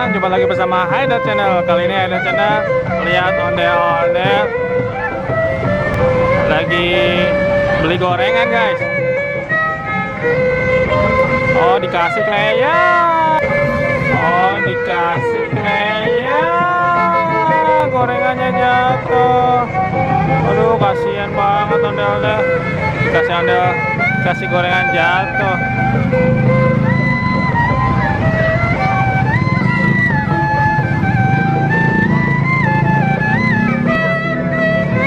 teman-teman, jumpa lagi bersama Haidar Channel. Kali ini Haidar Channel lihat ondel-ondel lagi beli gorengan guys. Oh dikasih kayak, oh dikasih kayak, gorengannya jatuh. Aduh kasihan banget ondel-ondel, kasih gorengan jatuh.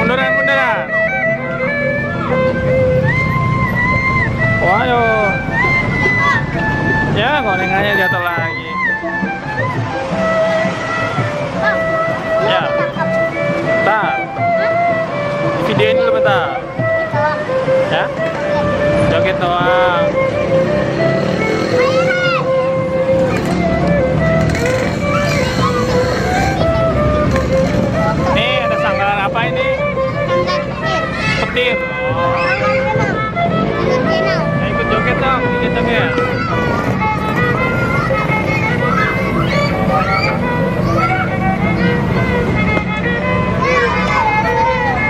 Munduran. Waduh. Ya, gorengannya jatuh lagi. Ya. Bentar. Videoin dulu bentar. Ya. Joget doang. Nih, ada sanggalan apa ini? Petir. Oh. Ya, ikut joget dong, joget.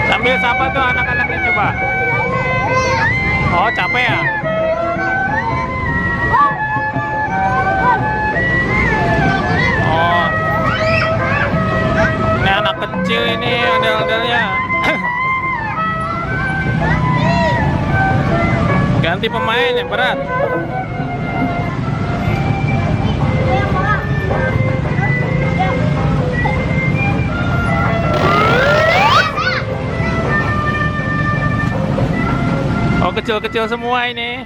Sambil sapa tuh anak-anaknya coba. Oh capek ya? Oh, ini anak kecil ini ondel-ondelnya. Ganti pemain yang berat. Oh kecil-kecil semua ini.